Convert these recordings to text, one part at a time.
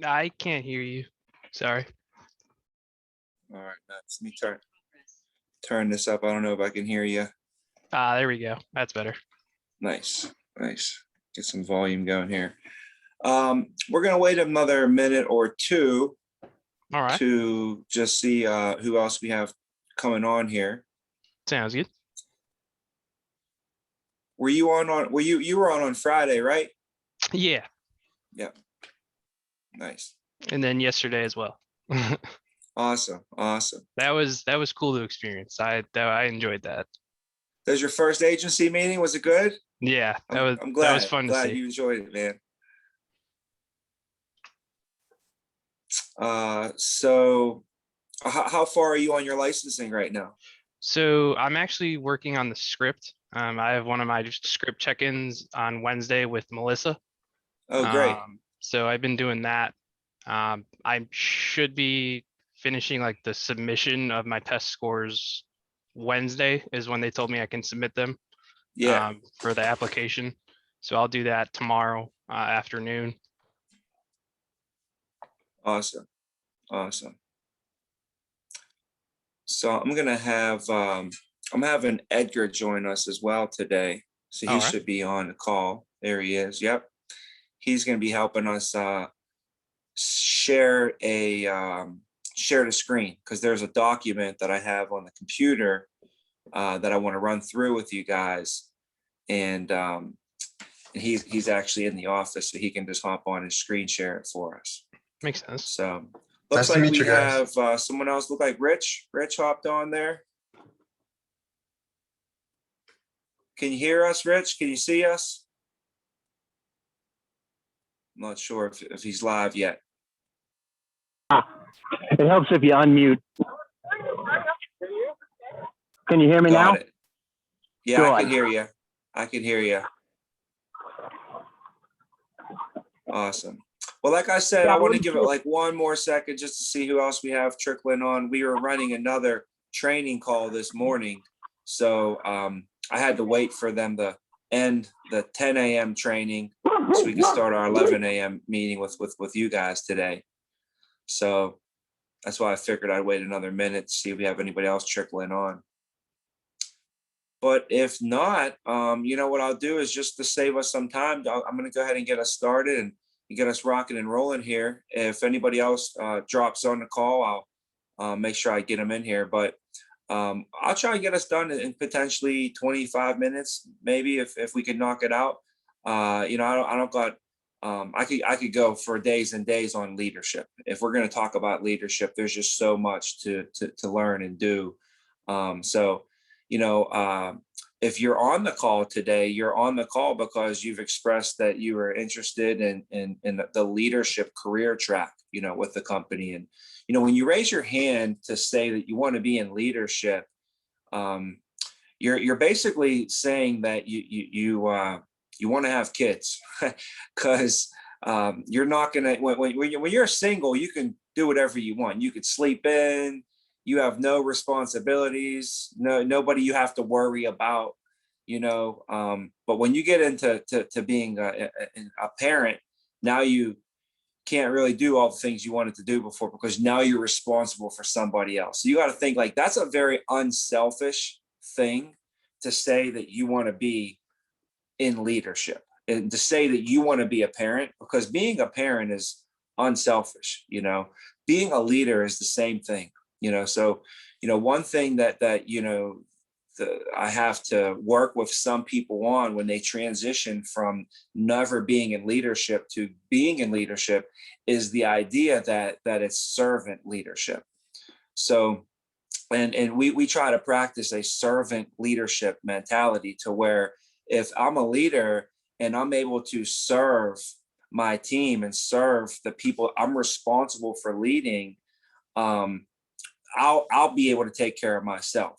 I can't hear you. Sorry. All right, nice. Let me turn this up. I don't know if I can hear you. There we go. That's better. Nice. Get some volume going here. We're gonna wait another minute or two All right. to just see who else we have coming on here. Sounds good. Were you on? You were on Friday, right? Yeah. Yep. Nice. And then yesterday as well. Awesome. That was cool to experience. I enjoyed that. That was your first agency meeting. Was it good? Yeah, I'm that was glad. fun to Glad see. you enjoyed it, man. So how far are you on your licensing right now? So I'm actually working on the script. I have one of my script check-ins on Wednesday with Melissa. Oh, great. So I've been doing that. I should be finishing like the submission of my test scores Wednesday is when they told me I can submit them Yeah. for the application. So I'll do that tomorrow afternoon. Awesome. So I'm gonna have I'm having Edgar join us as well today. So he All right. should be on the call. There he is. Yep. He's gonna be helping us share the screen because there's a document that I have on the computer that I want to run through with you guys. And he's actually in the office, so he can just hop on and screen share it for us. Makes sense. So Nice looks to like meet we you guys. have someone else. Look like Rich. Rich hopped on there. Can you hear us, Rich? Can you see us? I'm not sure if he's live yet. It helps if you unmute. Can you hear me now? Got it. Yeah, Good. I can hear you. I can hear you. Awesome. Well, like I said, I want to give it like one more second just to see who else we have trickling on. We were running another training call this morning, so I had to wait for them to end the 10 a.m. training so we can start our 11 a.m. meeting with you guys today. So that's why I figured I'd wait another minute to see if we have anybody else trickling on. But if not, you know what I'll do is just to save us some time, I'm going to go ahead and get us started and get us rocking and rolling here. If anybody else drops on the call, I'll make sure I get them in here. But I'll try and get us done in potentially 25 minutes, maybe if we could knock it out. You know, I don't got. I could go for days and days on leadership. If we're going to talk about leadership, there's just so much to learn and do. So, you know, if you're on the call today, you're on the call because you've expressed that you are interested in the leadership career track, you know, with the company. And, you know, when you raise your hand to say that you want to be in leadership, you're basically saying that you want to have kids because you're not going to, when you're single, you can do whatever you want. You could sleep in, you have no responsibilities, nobody you have to worry about, you know. But when you get into being a parent, now you can't really do all the things you wanted to do before because now you're responsible for somebody else. So you got to think like that's a very unselfish thing to say that you want to be in leadership and to say that you want to be a parent, because being a parent is unselfish, you know. Being a leader is the same thing, you know. So, you know, one thing that you know, I have to work with some people on when they transition from never being in leadership to being in leadership is the idea that it's servant leadership. So, and we try to practice a servant leadership mentality to where if I'm a leader and I'm able to serve my team and serve the people I'm responsible for leading, I'll be able to take care of myself,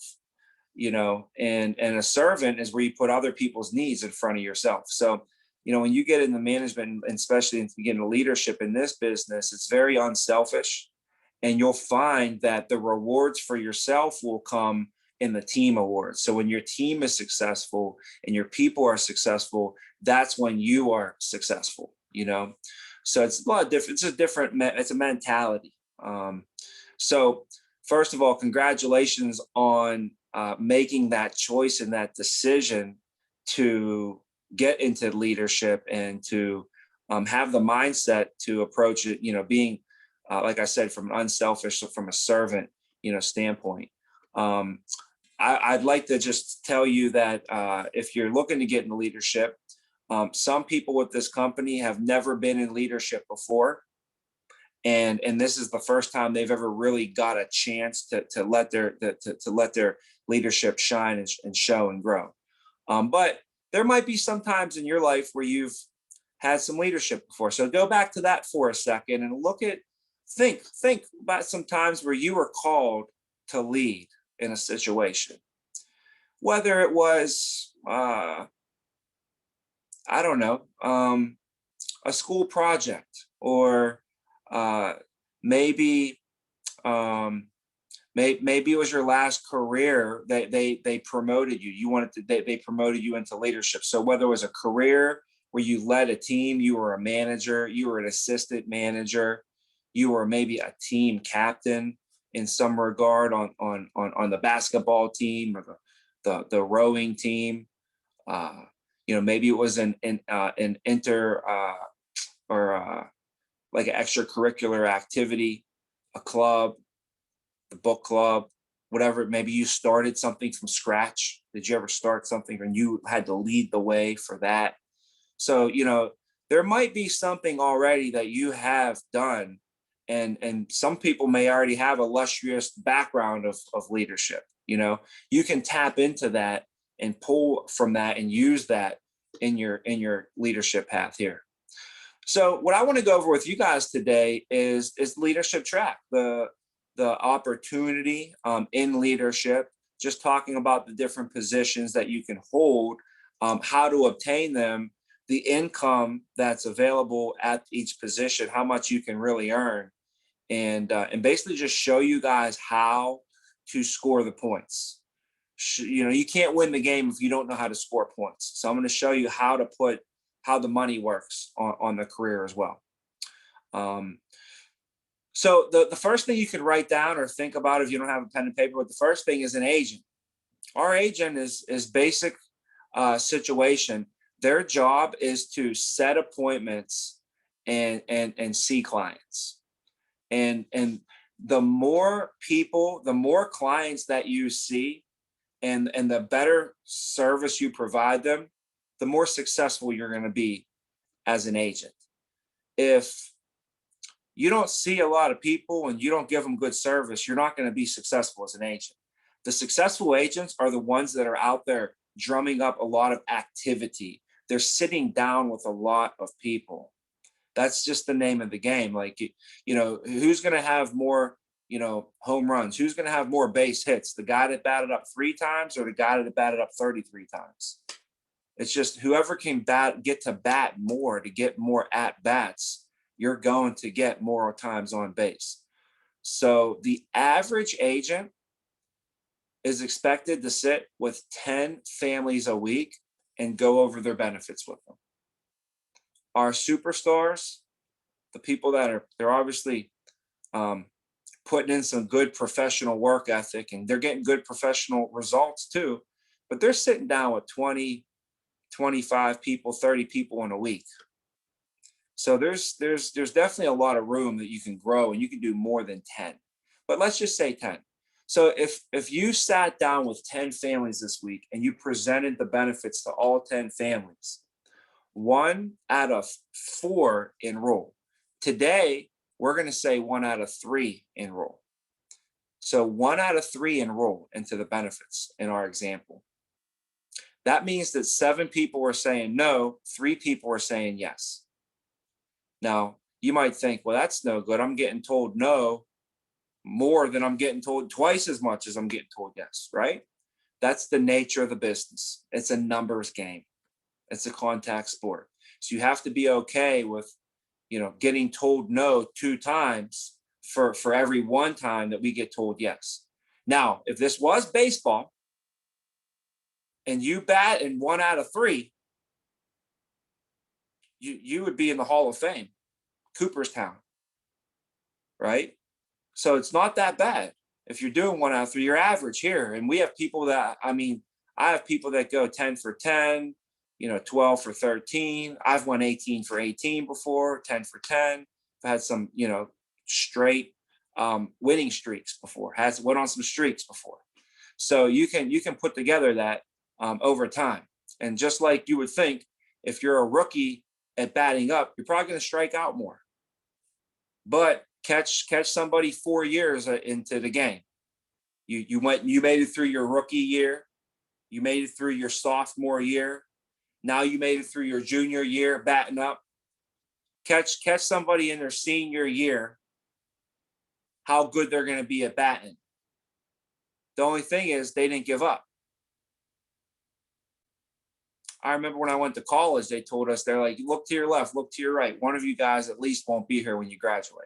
you know. And a servant is where you put other people's needs in front of yourself. So, you know, when you get into management, and especially if you get into leadership in this business, it's very unselfish. And you'll find that the rewards for yourself will come in the team awards. So when your team is successful and your people are successful, that's when you are successful, you know. So it's a lot of different, it's a mentality. So first of all, congratulations on making that choice and that decision to get into leadership and to have the mindset to approach it, being, like I said, from an unselfish, from a servant, standpoint. I'd like to just tell you that if you're looking to get into leadership, some people with this company have never been in leadership before. And this is the first time they've ever really got a chance to let their leadership shine and show and grow. But there might be some times in your life where you've had some leadership before. So go back to that for a second and think about some times where you were called to lead in a situation, whether it was, I don't know, a school project, or maybe maybe it was your last career that they promoted you. They promoted you into leadership. So whether it was a career where you led a team, you were a manager, you were an assistant manager, you were maybe a team captain in some regard on the basketball team or the rowing team. Maybe it was an inter or like an extracurricular activity, a club, the book club, whatever. Maybe you started something from scratch. Did you ever start something and you had to lead the way for that? So, there might be something already that you have done. And some people may already have a illustrious background of leadership. You can tap into that and pull from that and use that in your leadership path here. So what I want to go over with you guys today is leadership track, the opportunity in leadership, just talking about the different positions that you can hold, how to obtain them, the income that's available at each position, how much you can really earn, and basically just show you guys how to score the points. You can't win the game if you don't know how to score points. So I'm going to show you how the money works on the career as well. So the first thing you could write down or think about if you don't have a pen and paper, but the first thing is an agent. Our agent is basic situation. Their job is to set appointments and see clients. And the more people, the more clients that you see, and the better service you provide them, the more successful you're going to be as an agent. If you don't see a lot of people and you don't give them good service, you're not going to be successful as an agent. The successful agents are the ones that are out there drumming up a lot of activity. They're sitting down with a lot of people. That's just the name of the game. Like, who's going to have more, home runs? Who's going to have more base hits? The guy that batted up 3 times or the guy that batted up 33 times? It's just whoever can get to bat more, to get more at bats, you're going to get more times on base. So the average agent is expected to sit with 10 families a week and go over their benefits with them. Our superstars, the people that they're obviously putting in some good professional work ethic, and they're getting good professional results too, but they're sitting down with 20, 25 people, 30 people in a week. So there's definitely a lot of room that you can grow, and you can do more than 10, but let's just say 10. So if you sat down with 10 families this week and you presented the benefits to all 10 families, 1 out of 4 enroll. Today, we're going to say 1 out of 3 enroll. So 1 out of 3 enroll into the benefits in our example. That means that 7 people are saying no, 3 people are saying yes. Now, you might think, well, that's no good. I'm getting told no more than I'm getting told, twice as much as I'm getting told yes, right? That's the nature of the business. It's a numbers game. It's a contact sport. So you have to be okay with, getting told no 2 times for every 1 time that we get told yes. Now, if this was baseball and you bat in 1 out of 3, you would be in the Hall of Fame. Cooperstown, right? So it's not that bad if you're doing 1 out of 3. Your average here, and we have people that, I mean, I have people that go 10 for 10, 12 for 13. I've won 18 for 18 before, 10 for 10. I've had some, straight winning streaks before. Went on some streaks before. So you can put together that over time. And just like you would think, if you're a rookie at batting up, you're probably going to strike out more. But catch somebody 4 years into the game. You made it through your rookie year. You made it through your sophomore year. Now you made it through your junior year batting up. Catch somebody in their senior year, how good they're going to be at batting. The only thing is they didn't give up. I remember when I went to college, they told us, they're like, look to your left, look to your right. One of you guys at least won't be here when you graduate.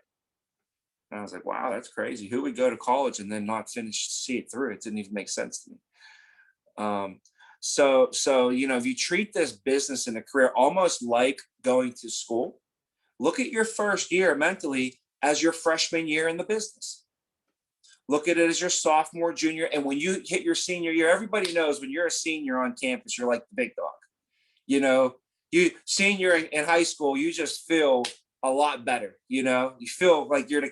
And I was like, wow, that's crazy. Who would go to college and then not see it through? It didn't even make sense to me. So if you treat this business and a career almost like going to school, look at your first year mentally as your freshman year in the business. Look at it as your sophomore, junior. And when you hit your senior year, everybody knows when you're a senior on campus, you're like the big dog. You senior in high school, you just feel a lot better. You feel like you're the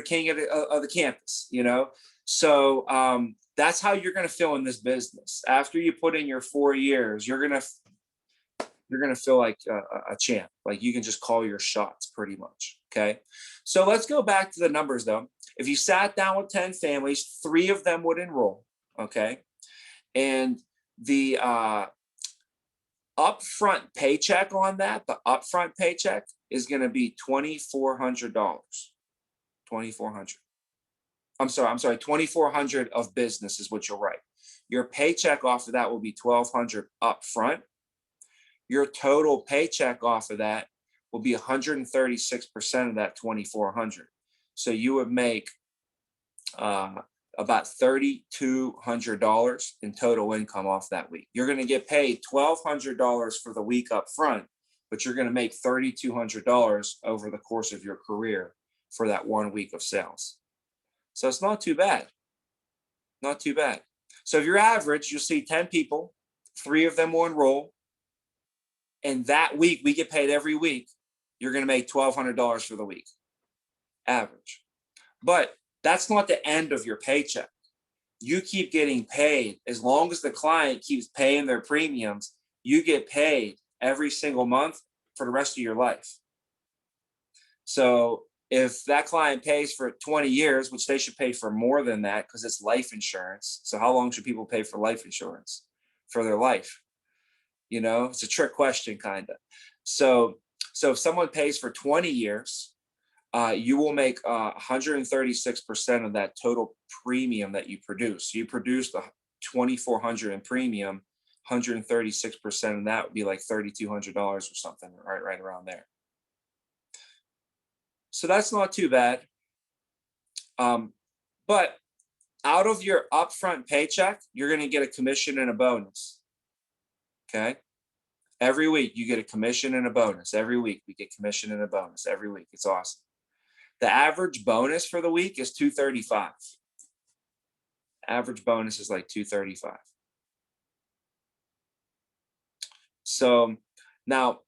king of the campus. So that's how you're going to feel in this business. After you put in your 4 years, you're going to feel like a champ. Like you can just call your shots pretty much. Okay. So let's go back to the numbers though. If you sat down with 10 families, 3 of them would enroll. Okay. And the upfront paycheck on that, the upfront paycheck is going to be $2,400. $2,400. I'm sorry, $2,400 of business is what you'll write. Your paycheck off of that will be $1,200 upfront. Your total paycheck off of that will be 136% of that $2,400. So you would make about $3,200 in total income off that week. You're going to get paid $1,200 for the week up front, but you're going to make $3,200 over the course of your career for that 1 week of sales. So it's not too bad. Not too bad. So if you're average, you'll see 10 people, 3 of them will enroll. And that week, we get paid every week. You're going to make $1,200 for the week, average. But that's not the end of your paycheck. You keep getting paid. As long as the client keeps paying their premiums, you get paid every single month for the rest of your life. So if that client pays for 20 years, which they should pay for more than that because it's life insurance. So how long should people pay for life insurance? For their life? It's a trick question, kind of. So if someone pays for 20 years, you will make 136% of that total premium that you produce. You produce the $2,400 in premium, 136% of that would be like $3,200 or something, right around there. So that's not too bad. But out of your upfront paycheck, you're going to get a commission and a bonus. Okay. Every week you get a commission and a bonus. Every week we get commission and a bonus every week. It's awesome. The average bonus for the week is $235. Average bonus is like $235. So now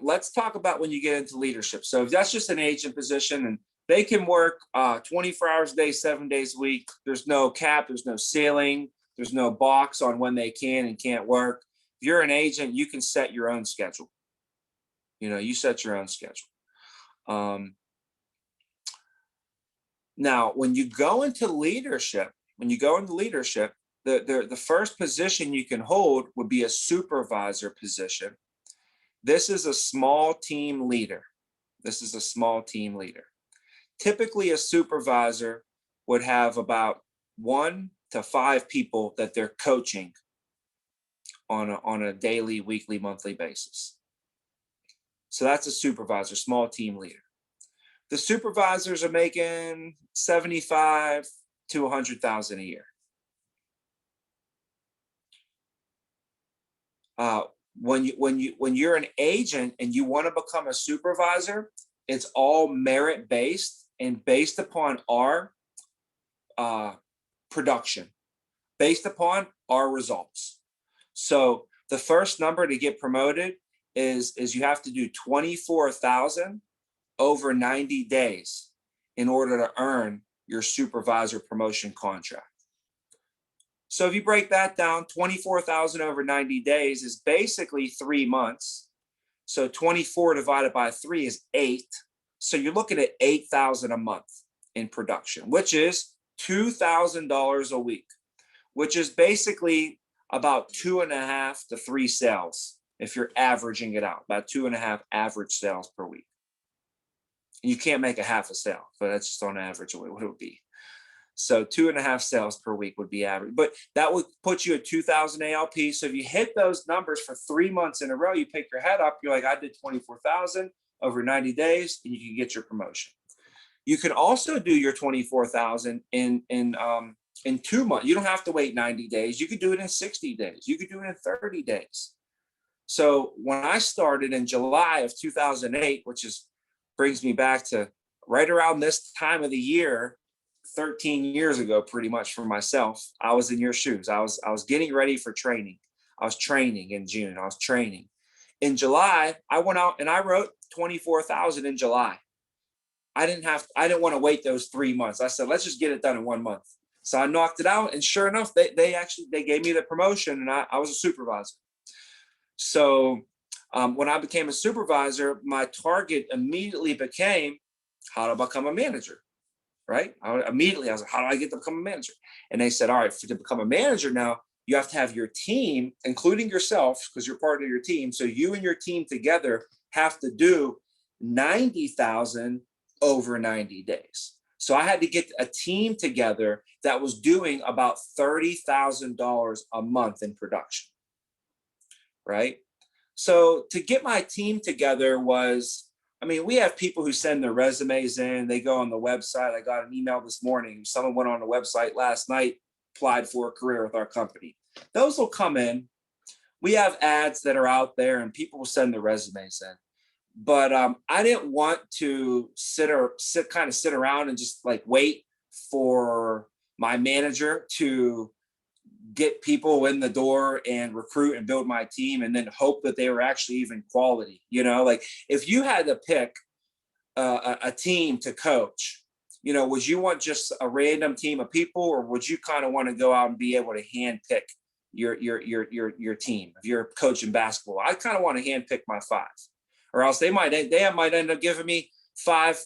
let's talk about when you get into leadership. So if that's just an agent position and they can work 24 hours a day, 7 days a week. There's no cap, there's no ceiling, there's no box on when they can and can't work. If you're an agent, you can set your own schedule. You set your own schedule. Now, when you go into leadership, the first position you can hold would be a supervisor position. This is a small team leader. Typically, a supervisor would have about 1 to 5 people that they're coaching on a daily, weekly, monthly basis. So that's a supervisor, small team leader. The supervisors are making $75,000 to $100,000 a year. When you're an agent and you want to become a supervisor, it's all merit based and based upon our production, based upon our results. So the first number to get promoted is you have to do 24,000 over 90 days in order to earn your supervisor promotion contract. So if you break that down, 24,000 over 90 days is basically 3 months. So 24 divided by 3 is 8. So you're looking at 8,000 a month in production, which is $2,000 a week, which is basically about 2.5 to 3 sales. If you're averaging it out, about 2.5 average sales per week. And you can't make a half a sale, but that's just on average what it would be. So 2.5 sales per week would be average, but that would put you at 2,000 ALP. So if you hit those numbers for 3 months in a row, you pick your head up, you're like, I did 24,000 over 90 days, and you can get your promotion. You can also do your 24,000 in 2 months. You don't have to wait 90 days. You could do it in 60 days. You could do it in 30 days. So when I started in July of 2008, which brings me back to right around this time of the year, 13 years ago, pretty much for myself, I was in your shoes. I was getting ready for training. I was training in June. I was training. In July, I went out and I wrote 24,000 in July. I didn't want to wait those 3 months. I said, let's just get it done in 1 month. So I knocked it out. And sure enough, they gave me the promotion, and I was a supervisor. So when I became a supervisor, my target immediately became how to become a manager, right? I was like, how do I get to become a manager? And they said, all right, to become a manager now, you have to have your team, including yourself, because you're part of your team. So you and your team together have to do 90,000 over 90 days. So I had to get a team together that was doing about $30,000 a month in production, right? So to get my team together we have people who send their resumes in, they go on the website. I got an email this morning. Someone went on the website last night, applied for a career with our company. Those will come in. We have ads that are out there and people will send their resumes in. But I didn't want to sit around and just like wait for my manager to get people in the door and recruit and build my team and then hope that they were actually even quality. Like if you had to pick a team to coach, would you want just a random team of people, or would you kind of want to go out and be able to hand pick your team? If you're coaching basketball, I kind of want to hand pick my 5, or else they might end up giving me five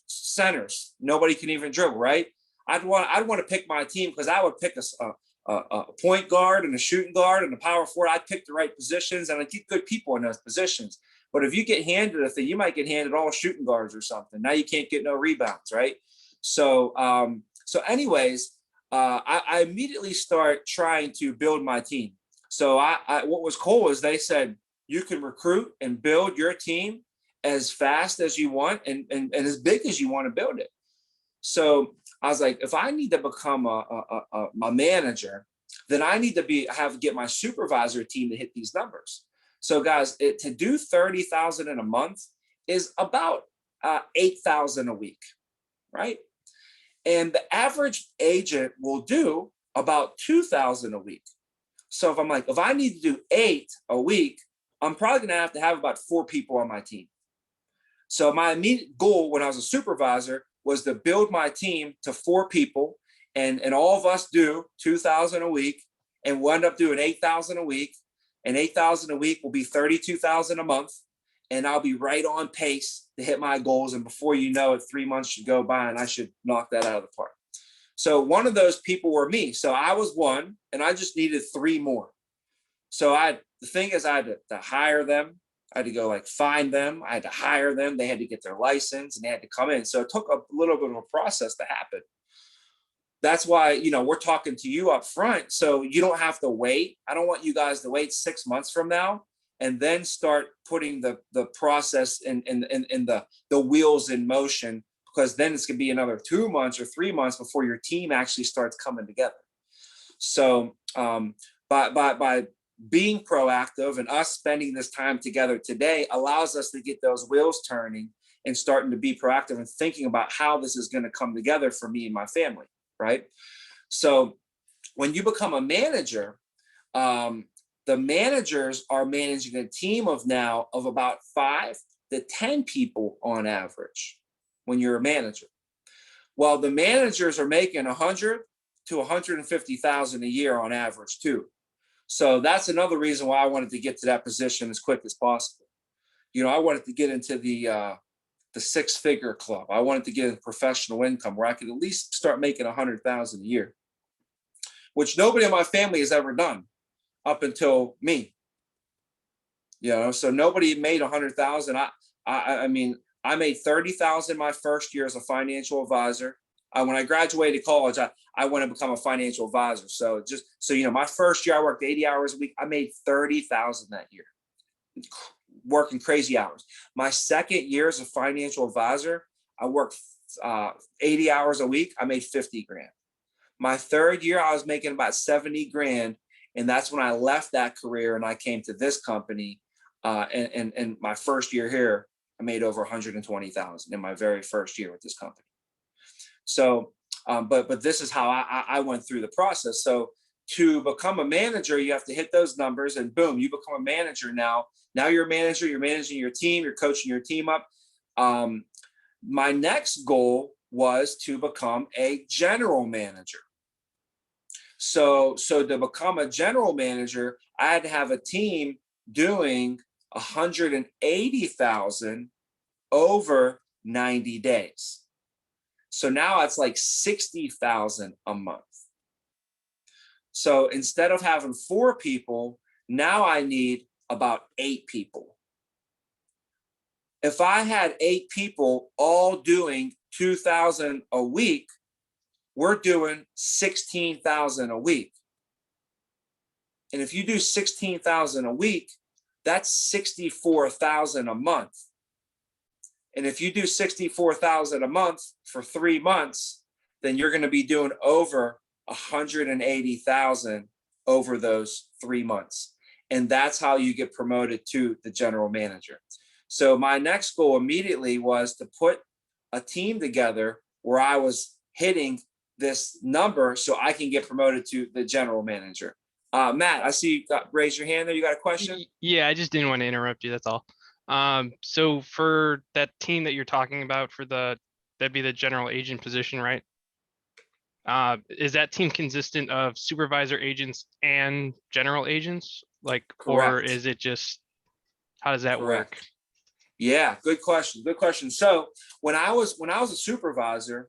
centers. Nobody can even dribble, right? I'd want to pick my team because I would pick a point guard and a shooting guard and a power forward. I'd pick the right positions and I'd get good people in those positions. But if you get handed a thing, you might get handed all shooting guards or something. Now you can't get no rebounds, right? So, anyways, I immediately start trying to build my team. So what was cool is they said, you can recruit and build your team as fast as you want and as big as you want to build it. So I was like, if I need to become a manager, then I need to get my supervisor team to hit these numbers. So guys, to do 30,000 in a month is about 8,000 a week, right? And the average agent will do about 2,000 a week. So if I need to do 8 a week, I'm probably going to have about 4 people on my team. So my immediate goal when I was a supervisor was to build my team to 4 people, and all of us do 2,000 a week, and we'll end up doing 8,000 a week, and 8,000 a week will be 32,000 a month, and I'll be right on pace to hit my goals. And before you know it, 3 months should go by, and I should knock that out of the park. So one of those people were me. So I was one, and I just needed 3 more. So the thing is, I had to hire them. I had to go find them. I had to hire them. They had to get their license and they had to come in. So it took a little bit of a process to happen. That's why, we're talking to you up front. So you don't have to wait. I don't want you guys to wait 6 months from now and then start putting the process and the wheels in motion, because then it's going to be another 2 months or 3 months before your team actually starts coming together. So by being proactive and us spending this time together today allows us to get those wheels turning and starting to be proactive and thinking about how this is going to come together for me and my family, right? So when you become a manager, the managers are managing a team of about 5 to 10 people on average when you're a manager. Well, the managers are making 100 to 150,000 a year on average too. So that's another reason why I wanted to get to that position as quick as possible. You know, I wanted to get into the 6-figure club. I wanted to get into professional income where I could at least start making 100,000 a year, which nobody in my family has ever done up until me. You know, so nobody made 100,000. I mean, I made 30,000 my first year as a financial advisor. When I graduated college, I went to become a financial advisor. So just so you know, my first year I worked 80 hours a week. I made 30,000 that year, working crazy hours. My second year as a financial advisor, I worked 80 hours a week. I made 50 grand. My third year, I was making about 70 grand. And that's when I left that career and I came to this company. And my first year here, I made over 120,000 in my very first year with this company. So, but this is how I went through the process. So to become a manager, you have to hit those numbers and boom, you become a manager now. Now you're a manager, you're managing your team, you're coaching your team up. My next goal was to become a general manager. So to become a general manager, I had to have a team doing 180,000 over 90 days. So now it's like 60,000 a month. So instead of having 4 people, now I need about 8 people. If I had 8 people all doing 2,000 a week, we're doing 16,000 a week. And if you do 16,000 a week, that's 64,000 a month. And if you do 64,000 a month for 3 months, then you're going to be doing over 180,000 over those 3 months. And that's how you get promoted to the general manager. So my next goal immediately was to put a team together where I was hitting this number so I can get promoted to the general manager. Matt, I see you raise your hand there. You got a question? Yeah, I just didn't want to interrupt you. That's all. So for that team that you're talking about that'd be the general agent position, right? Is that team consistent of supervisor agents and general agents? Like, or Correct. is it just, how does that work? Yeah, good question. Good question. So when I was a supervisor,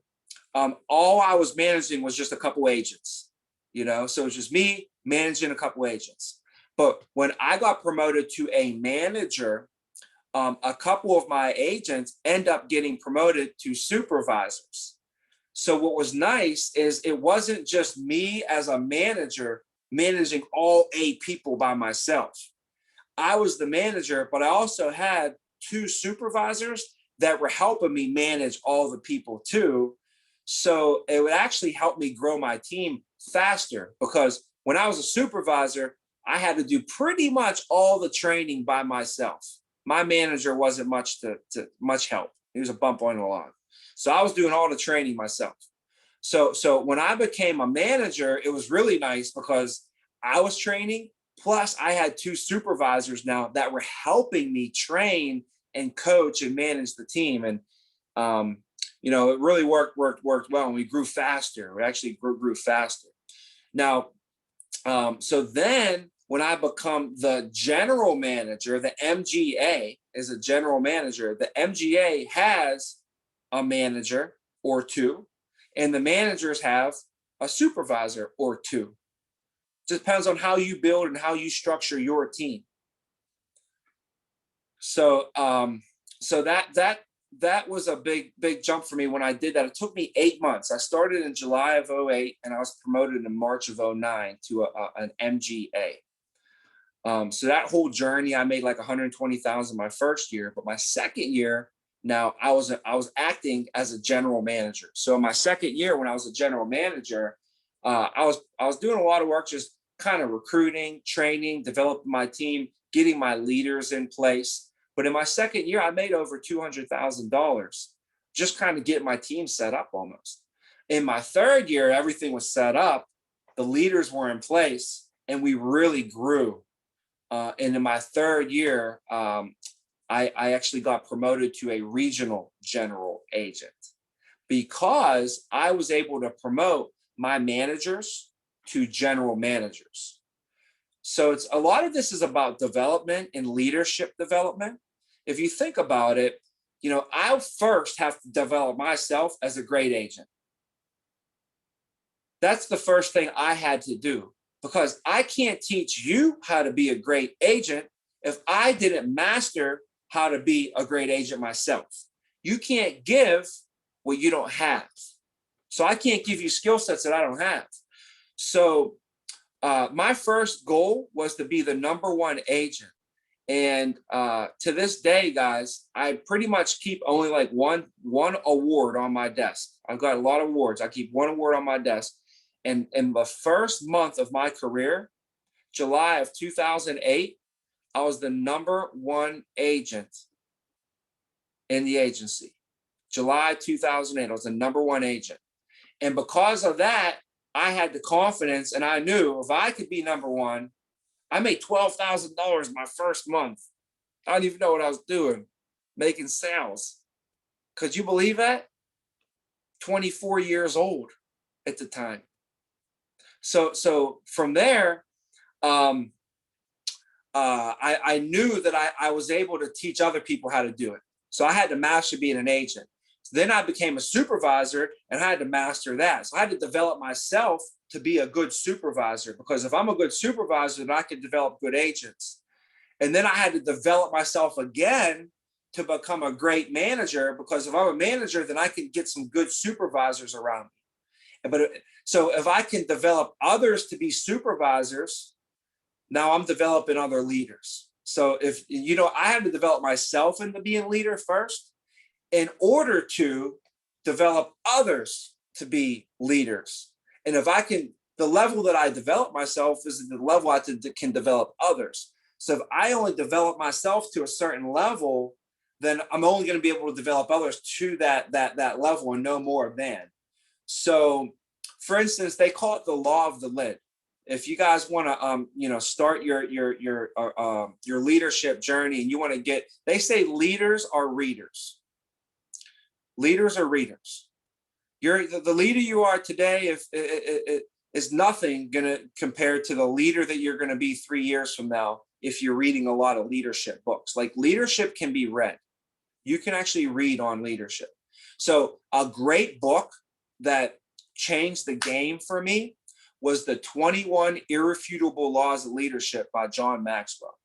all I was managing was just a couple agents, you know, so it was just me managing a couple agents. But when I got promoted to a manager, a couple of my agents end up getting promoted to supervisors. So what was nice is it wasn't just me as a manager managing all 8 people by myself. I was the manager, but I also had 2 supervisors that were helping me manage all the people too. So it would actually help me grow my team faster, because when I was a supervisor, I had to do pretty much all the training by myself. My manager wasn't much help. He was a bump on the log. So I was doing all the training myself. So when I became a manager, it was really nice because I was training, plus I had 2 supervisors now that were helping me train and coach and manage the team. And you know, it really worked well, and we grew faster. We actually grew faster. Now, so then when I become the general manager, the MGA is a general manager. The MGA has a manager or 2, and the managers have a supervisor or 2. Just depends on how you build and how you structure your team. So, so that was a big jump for me when I did that. It took me 8 months. I started in July of 2008, and I was promoted in March of 2009 to an MGA. So that whole journey, I made like 120,000 my first year, but my second year, now I was acting as a general manager. So my second year, when I was a general manager, I was doing a lot of work, just kind of recruiting, training, developing my team, getting my leaders in place. But in my second year, I made over $200,000 just kind of getting my team set up almost. In my third year, everything was set up, the leaders were in place, and we really grew. And in my third year, I actually got promoted to a regional general agent because I was able to promote my managers to general managers. So it's a lot of this is about development and leadership development. If you think about it, I first have to develop myself as a great agent. That's the first thing I had to do, because I can't teach you how to be a great agent if I didn't master how to be a great agent myself. You can't give what you don't have. So I can't give you skill sets that I don't have. So my first goal was to be the #1 agent. And to this day, guys, I pretty much keep only like one award on my desk. I've got a lot of awards. I keep one award on my desk. And in the first month of my career, July of 2008, I was the #1 agent in the agency. July 2008, I was the #1 agent. And because of that, I had the confidence, and I knew if I could be #1, I made $12,000 my first month. I don't even know what I was doing, making sales. Could you believe that? 24 years old at the time. So from there, I knew that I was able to teach other people how to do it. So I had to master being an agent. So then I became a supervisor, and I had to master that. So I had to develop myself to be a good supervisor, because if I'm a good supervisor, then I can develop good agents. And then I had to develop myself again to become a great manager, because if I'm a manager, then I can get some good supervisors around me. But so if I can develop others to be supervisors, now I'm developing other leaders. So if I had to develop myself into being a leader first in order to develop others to be leaders. And if I can, the level that I develop myself is the level I can develop others. So if I only develop myself to a certain level, then I'm only going to be able to develop others to that level and no more than. So, for instance, they call it the law of the lid. If you guys want to, start your leadership journey, and you want to get, they say leaders are readers. Leaders are readers. You're the leader you are today. If it is nothing going to compare to the leader that you're going to be 3 years from now, if you're reading a lot of leadership books. Like, leadership can be read. You can actually read on leadership. So a great book that changed the game for me was the 21 Irrefutable Laws of Leadership by John Maxwell.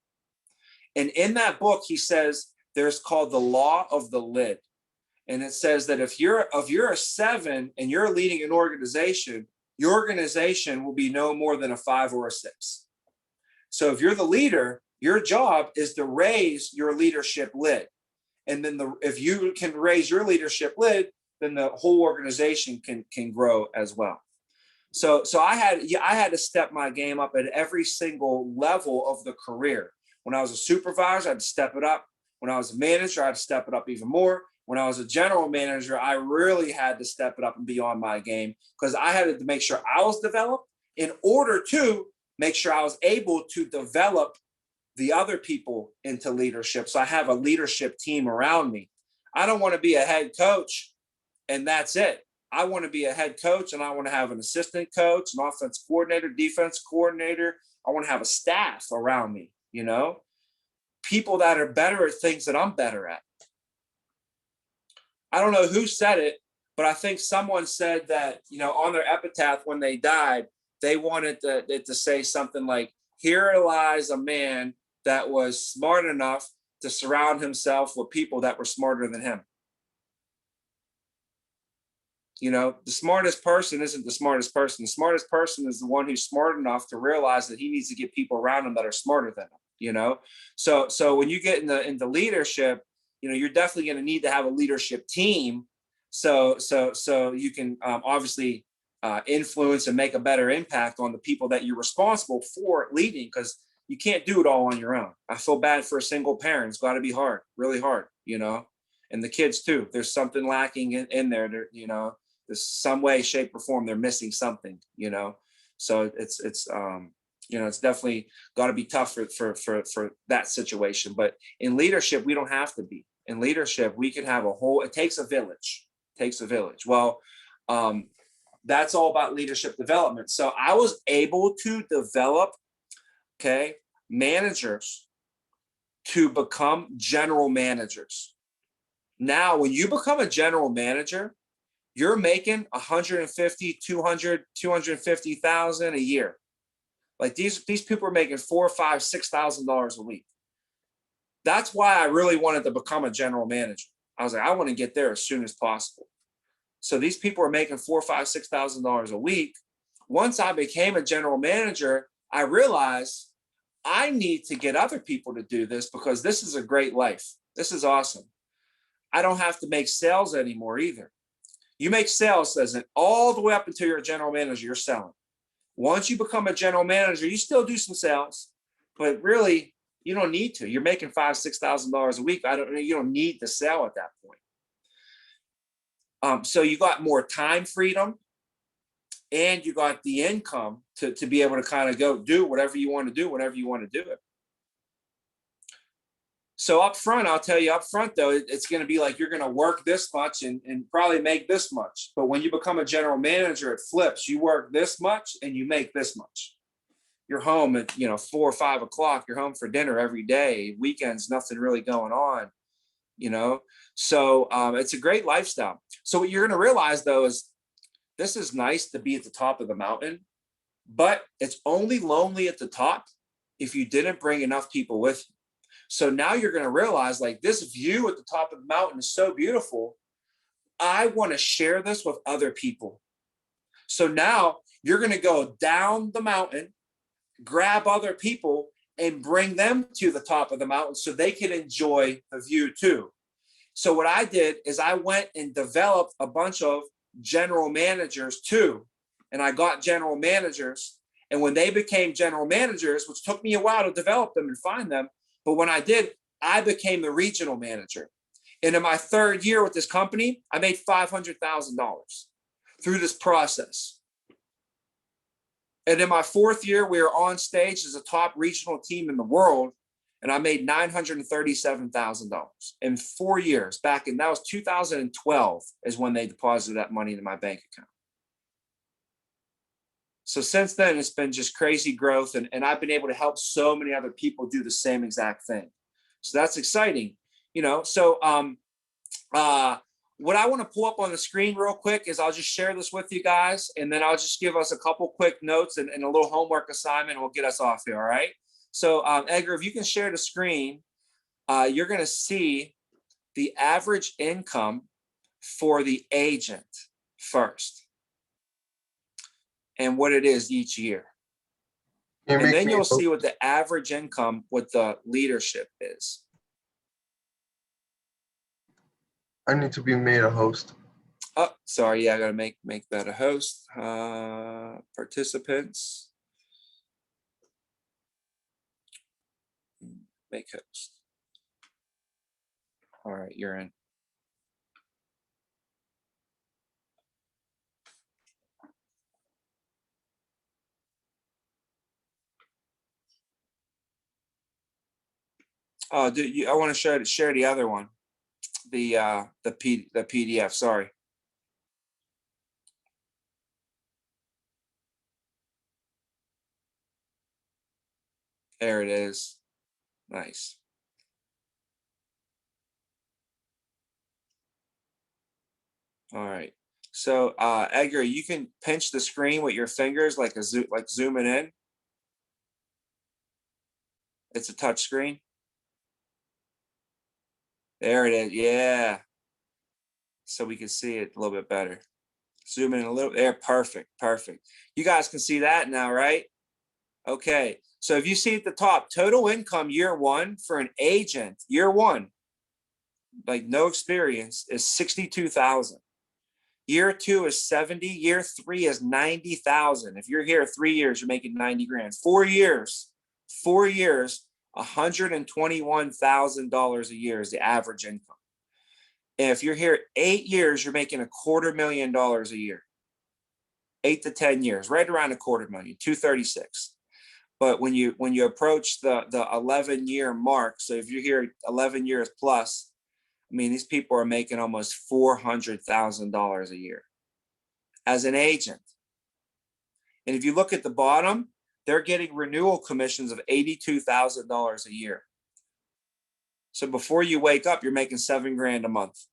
And in that book, he says there's called the law of the lid. And it says that if you're a 7 and you're leading an organization, your organization will be no more than a 5 or a 6. So if you're the leader, your job is to raise your leadership lid. And then if you can raise your leadership lid, then the whole organization can grow as well. So I had to step my game up at every single level of the career. When I was a supervisor, I had to step it up. When I was a manager, I had to step it up even more. When I was a general manager, I really had to step it up and be on my game, because I had to make sure I was developed in order to make sure I was able to develop the other people into leadership. So I have a leadership team around me. I don't want to be a head coach and that's it. I want to be a head coach, and I want to have an assistant coach, an offense coordinator, defense coordinator. I want to have a staff around me, people that are better at things that I'm better at. I don't know who said it, but I think someone said that, on their epitaph when they died, they wanted it to say something like, "Here lies a man that was smart enough to surround himself with people that were smarter than him." The smartest person isn't the smartest person. The smartest person is the one who's smart enough to realize that he needs to get people around him that are smarter than him, So when you get into leadership, you're definitely going to need to have a leadership team. So you can obviously influence and make a better impact on the people that you're responsible for leading, because you can't do it all on your own. I feel bad for a single parent. It's got to be hard, really hard, you know, and the kids too. There's something lacking in there, you know, there's some way, shape or form, they're missing something, you know? So it's you know, it's definitely got to be tough for that situation. But in leadership, we don't have to be. In leadership, we can have it takes a village. It takes a village. Well, that's all about leadership development. So I was able to develop, managers to become general managers. Now, when you become a general manager, you're making 150, 200, 250,000 a year. Like these people are making $4,000, $5,000, $6,000 a week. That's why I really wanted to become a general manager. I was like, I want to get there as soon as possible. So these people are making $4,000, $5,000, $6,000 a week. Once I became a general manager, I realized I need to get other people to do this, because this is a great life. This is awesome. I don't have to make sales anymore either. You make sales as all the way up until you're a general manager, you're selling. Once you become a general manager, you still do some sales, but really you don't need to. You're making $5,000, $6,000 a week. You don't need to sell at that point. So you got more time freedom, and you got the income to be able to kind of go do whatever you want to do, whenever you want to do it. So up front, I'll tell you up front, though, it's going to be like you're going to work this much and probably make this much. But when you become a general manager, it flips. You work this much and you make this much. You're home at 4 or 5 o'clock. You're home for dinner every day. Weekends, nothing really going on, So it's a great lifestyle. So what you're going to realize, though, is this is nice to be at the top of the mountain, but it's only lonely at the top if you didn't bring enough people with you. So now you're going to realize, like, this view at the top of the mountain is so beautiful. I want to share this with other people. So now you're going to go down the mountain, grab other people, and bring them to the top of the mountain so they can enjoy the view too. So what I did is I went and developed a bunch of general managers too. And I got general managers. And when they became general managers, which took me a while to develop them and find them, but when I did, I became the regional manager. And in my 3rd year with this company, I made $500,000 through this process. And in my 4th year, we were on stage as a top regional team in the world, and I made $937,000 in 4 years. That was 2012 is when they deposited that money into my bank account. So since then, it's been just crazy growth, and I've been able to help so many other people do the same exact thing. So that's exciting, So what I want to pull up on the screen real quick is I'll just share this with you guys, and then I'll just give us a couple quick notes and a little homework assignment, and we'll get us off here, all right? So Edgar, if you can share the screen, you're going to see the average income for the agent first, and what it is each year. And then you'll see what the average income with the leadership is. I need to be made a host. Oh, sorry. Yeah, I got to make that a host. Participants. Make host. All right, you're in. Oh, I want to share the other one, the PDF. Sorry. There it is. Nice. All right. So Edgar, you can pinch the screen with your fingers like zooming in. It's a touch screen. There it is. Yeah. So we can see it a little bit better. Zoom in a little there. Perfect. Perfect. You guys can see that now, right? Okay. So if you see at the top, total income year 1 for an agent, year 1, like no experience, is $62,000. Year 2 is 70. Year 3 is 90,000. If you're here 3 years, you're making 90 grand. 4 years, $121,000 a year is the average income. And if you're here 8 years, you're making $250,000 a year. 8 to 10 years, right around $250,000, 236. But when you approach the 11-year mark, so if you're here 11 years plus, I mean, these people are making almost $400,000 a year as an agent. And if you look at the bottom, they're getting renewal commissions of $82,000 a year. So before you wake up, you're making $7 grand a month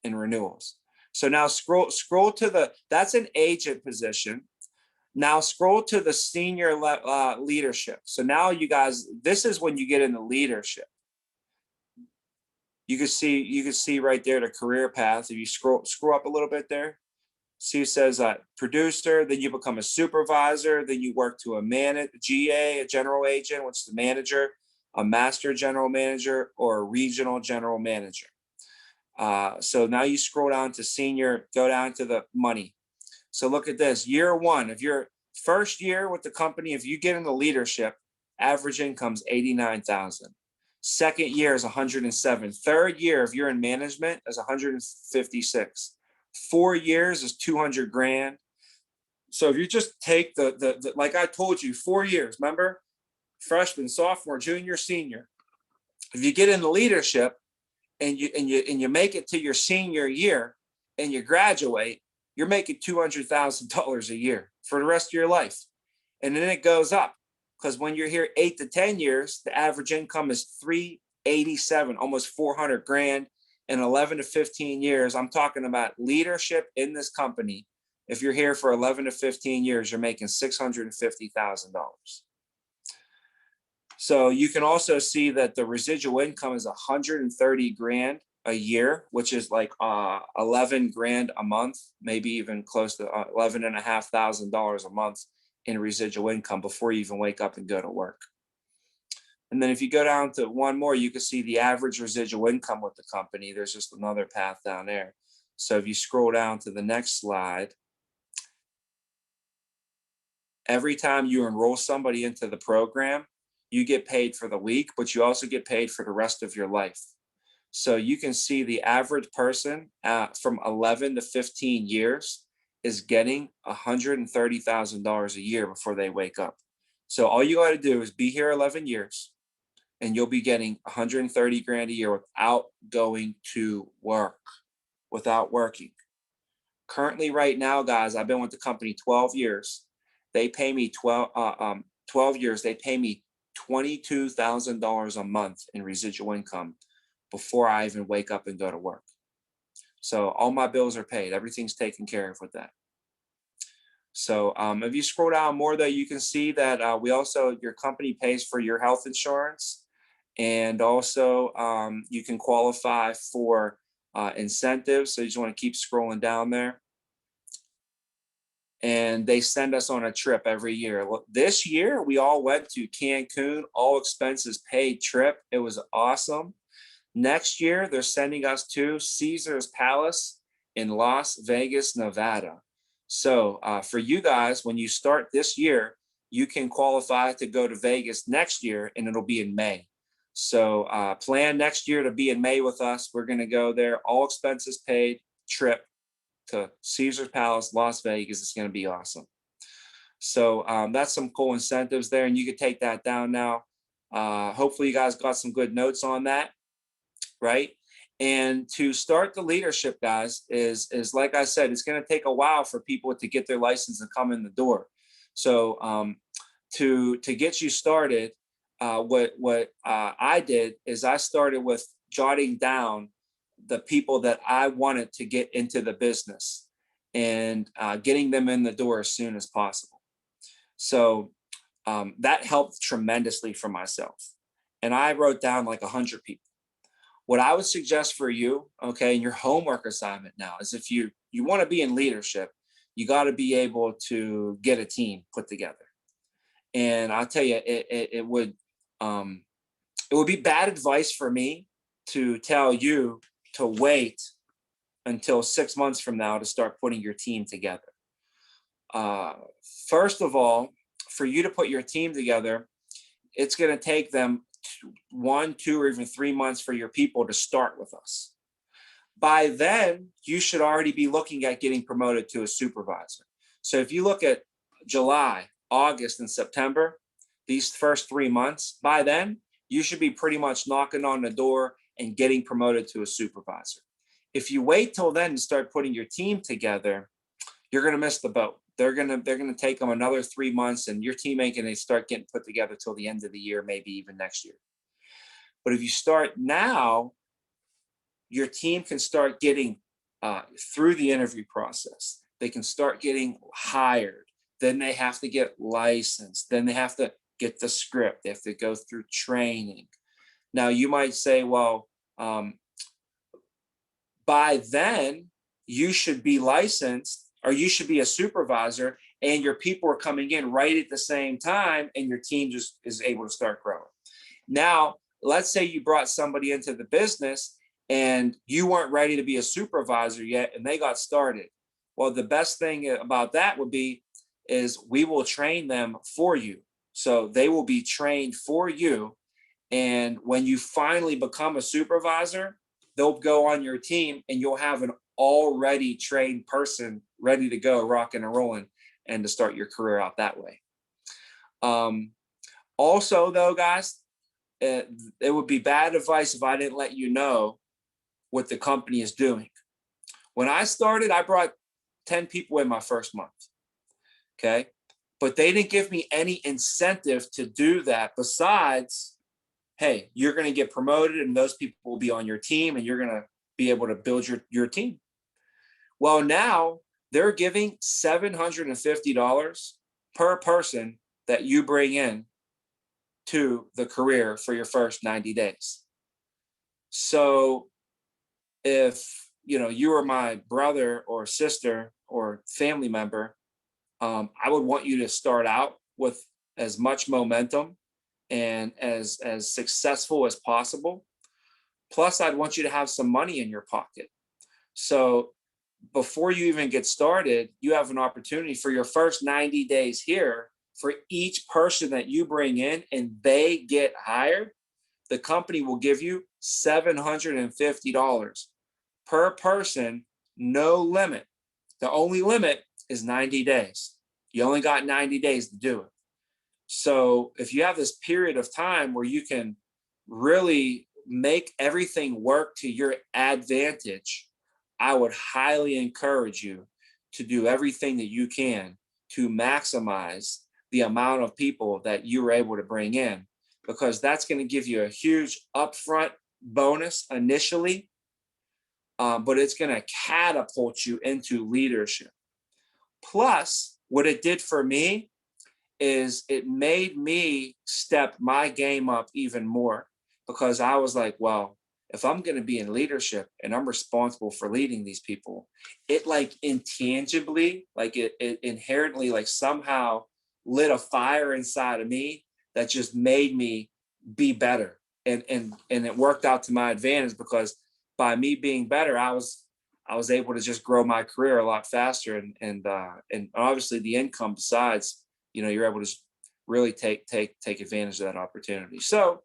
in renewals. So now scroll to that's an agent position. Now scroll to the senior leadership. So now you guys, this is when you get into leadership. You can see right there the career path. If you scroll up a little bit there, see it says producer, then you become a supervisor, then you work to a GA, a general agent, which is a manager, a master general manager, or a regional general manager. So now you scroll down to senior, go down to the money. So look at this, year 1, if you're first year with the company, if you get into leadership, average income is 89,000. Second year is 107. Third year, if you're in management, is 156. 4 years is 200 grand. So if you just take the like I told you, 4 years, remember? Freshman, sophomore, junior, senior. If you get into leadership and you make it to your senior year and you graduate, you're making $200,000 a year for the rest of your life. And then it goes up. Because when you're here 8 to 10 years, the average income is 387, almost 400 grand. In 11 to 15 years, I'm talking about leadership in this company. If you're here for 11 to 15 years, you're making $650,000. So you can also see that the residual income is 130 grand a year, which is like 11 grand a month, maybe even close to $11,500 a month in residual income before you even wake up and go to work. And then if you go down to one more, you can see the average residual income with the company. There's just another path down there. So if you scroll down to the next slide, every time you enroll somebody into the program, you get paid for the week, but you also get paid for the rest of your life. So you can see the average person from 11 to 15 years is getting $130,000 a year before they wake up. So all you got to do is be here 11 years and you'll be getting 130 grand a year without going to work, without working. Currently right now, guys, I've been with the company 12 years. They pay me 12 years. They pay me $22,000 a month in residual income before I even wake up and go to work. So all my bills are paid. Everything's taken care of with that. So if you scroll down more, though, you can see that your company pays for your health insurance. And also you can qualify for incentives. So you just want to keep scrolling down there. And they send us on a trip every year. Well, this year, we all went to Cancun, all expenses paid trip. It was awesome. Next year, they're sending us to Caesar's Palace in Las Vegas, Nevada. So for you guys, when you start this year, you can qualify to go to Vegas next year, and it'll be in May. So plan next year to be in May with us. We're going to go there, all expenses paid trip to Caesar's Palace, Las Vegas. It's going to be awesome. So that's some cool incentives there, and you can take that down now. Hopefully you guys got some good notes on that, right? And to start the leadership, guys, is like I said, it's going to take a while for people to get their license and come in the door. So to get you started, what I did is I started with jotting down the people that I wanted to get into the business and getting them in the door as soon as possible. So that helped tremendously for myself. And I wrote down like 100 people. What I would suggest for you, okay, and your homework assignment now is if you want to be in leadership, you got to be able to get a team put together. And I'll tell you, it would be bad advice for me to tell you to wait until 6 months from now to start putting your team together. First of all, for you to put your team together, it's going to take them 1, 2, or even 3 months for your people to start with us. By then, you should already be looking at getting promoted to a supervisor. So if you look at July, August, and September, these first 3 months, by then, you should be pretty much knocking on the door and getting promoted to a supervisor. If you wait till then to start putting your team together, you're going to miss the boat. They're going to take them another 3 months, and your team ain't going to start getting put together till the end of the year, maybe even next year. But if you start now, your team can start getting through the interview process. They can start getting hired. Then they have to get licensed. Then they have to get the script. They have to go through training. Now, you might say, well, by then, you should be licensed, or you should be a supervisor, and your people are coming in right at the same time, and your team just is able to start growing. Now, let's say you brought somebody into the business and you weren't ready to be a supervisor yet, and they got started. Well, the best thing about that would be is we will train them for you. So they will be trained for you. And when you finally become a supervisor, they'll go on your team, and you'll have an already trained person ready to go, rocking and rolling, and to start your career out that way. Also, though, guys, it would be bad advice if I didn't let you know what the company is doing. When I started, I brought 10 people in my first month. Okay. But they didn't give me any incentive to do that besides, hey, you're going to get promoted and those people will be on your team and you're going to be able to build your team. Well, now they're giving $750 per person that you bring in to the career for your first 90 days. So if you were my brother or sister or family member, I would want you to start out with as much momentum and as successful as possible. Plus, I'd want you to have some money in your pocket. So before you even get started, you have an opportunity for your first 90 days here. For each person that you bring in and they get hired, the company will give you $750 per person, no limit. The only limit is 90 days. You only got 90 days to do it. So if you have this period of time where you can really make everything work to your advantage, I would highly encourage you to do everything that you can to maximize the amount of people that you were able to bring in, because that's going to give you a huge upfront bonus initially, but it's going to catapult you into leadership. Plus, what it did for me is it made me step my game up even more, because I was like, well, if I'm going to be in leadership and I'm responsible for leading these people, it like intangibly, like it inherently, like somehow lit a fire inside of me that just made me be better. And it worked out to my advantage, because by me being better, I was able to just grow my career a lot faster. And obviously the income besides, you're able to really take advantage of that opportunity. So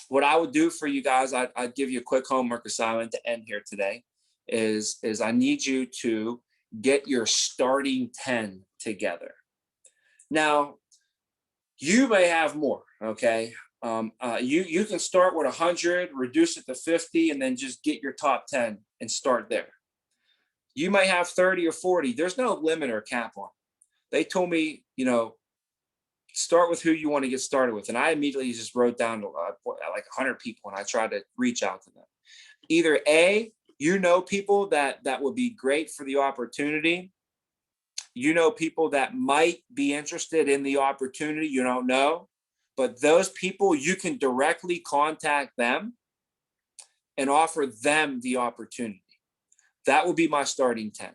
what I would do for you guys, I'd give you a quick homework assignment to end here today, is I need you to get your starting 10 together. Now, you may have more, okay? You can start with 100, reduce it to 50, and then just get your top 10 and start there. You might have 30 or 40. There's no limit or cap on it. They told me, start with who you want to get started with. And I immediately just wrote down like 100 people, and I tried to reach out to them. Either A, people that would be great for the opportunity. People that might be interested in the opportunity, you don't know. But those people, you can directly contact them and offer them the opportunity. That would be my starting 10,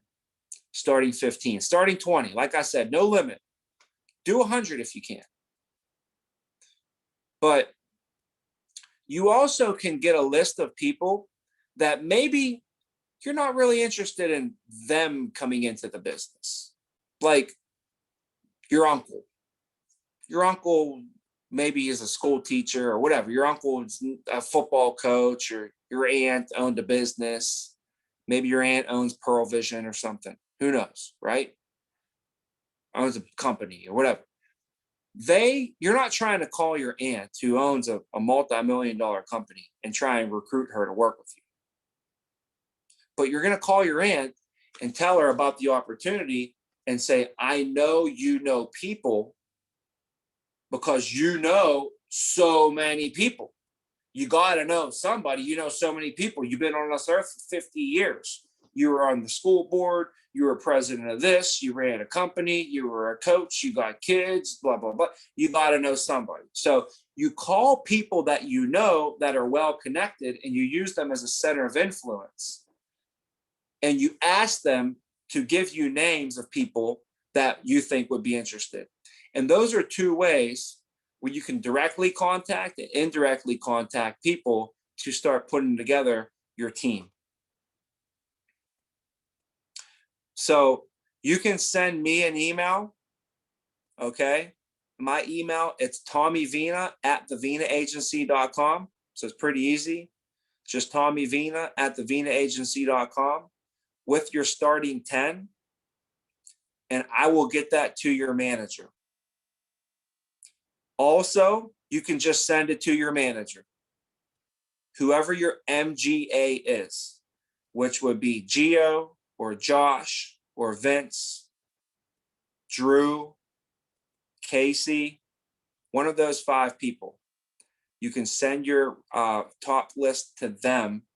starting 15, starting 20. Like I said, no limit. Do 100 if you can. But you also can get a list of people that maybe you're not really interested in them coming into the business. Like your uncle. Your uncle maybe is a school teacher or whatever. Your uncle is a football coach, or your aunt owned a business. Maybe your aunt owns Pearl Vision or something. Who knows, right? Owns a company or whatever. You're not trying to call your aunt who owns a multi-million-dollar company and try and recruit her to work with you. But you're going to call your aunt and tell her about the opportunity and say, I know you know people because you know so many people. You got to know somebody. You know so many people. You've been on this earth for 50 years. You were on the school board. You were president of this. You ran a company. You were a coach. You got kids, blah, blah, blah. You got to know somebody. So you call people that you know that are well connected, and you use them as a center of influence. And you ask them to give you names of people that you think would be interested. And those are two ways where you can directly contact and indirectly contact people to start putting together your team. So you can send me an email, okay? My email, it's tommyvina@thevina.agency.com. So it's pretty easy. Just tommyvina@thevina.agency.com with your starting 10, and I will get that to your manager. Also, you can just send it to your manager, whoever your MGA is, which would be Gio or Josh or Vince, Drew, Casey, one of those 5 people. You can send your top list to them.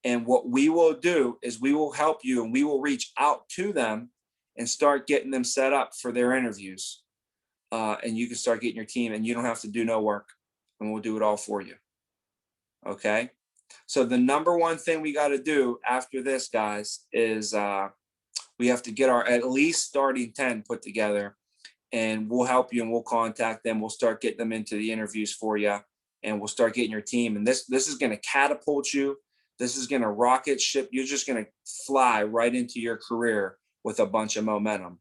And what we will do is we will help you, and we will reach out to them and start getting them set up for their interviews. And you can start getting your team, and you don't have to do no work, and we'll do it all for you. Okay. So the number one thing we got to do after this, guys, is we have to get our at least starting 10 put together, and we'll help you, and we'll contact them. We'll start getting them into the interviews for you, and we'll start getting your team. And this is going to catapult you. This is going to rocket ship. You're just going to fly right into your career with a bunch of momentum.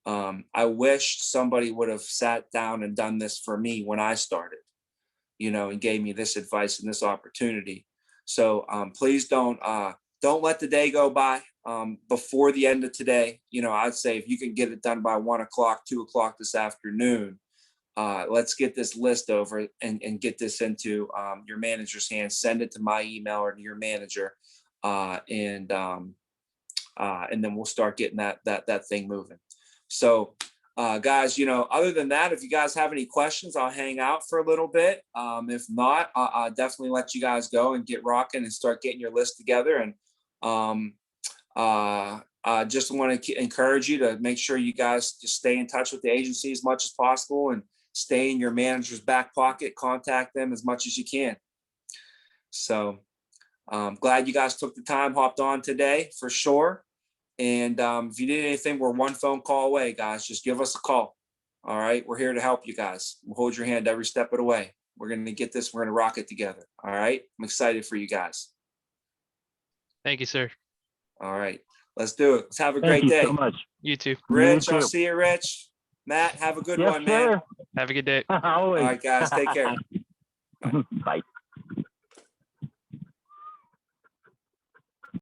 I wish somebody would have sat down and done this for me when I started, and gave me this advice and this opportunity. So please don't let the day go by before the end of today. I'd say if you can get it done by 1 o'clock, 2 o'clock this afternoon, let's get this list over and get this into your manager's hands. Send it to my email or to your manager, and then we'll start getting that thing moving. So, guys, other than that, if you guys have any questions, I'll hang out for a little bit. If not, I'll definitely let you guys go and get rocking and start getting your list together. And I just want to encourage you to make sure you guys just stay in touch with the agency as much as possible, and stay in your manager's back pocket. Contact them as much as you can. So I'm glad you guys took the time, hopped on today for sure. And if you need anything, we're one phone call away, guys. Just give us a call. All right. We're here to help you guys. We'll hold your hand every step of the way. We're going to get this. We're going to rock it together. All right. I'm excited for you guys. Thank you, sir. All right. Let's do it. Let's have a Thank great day. you so much. You too. Rich, You I'll too. see you, Rich. Matt, have a good Yes, one, man. sir. Have a good day. All Always. right, guys. Take care. Bye.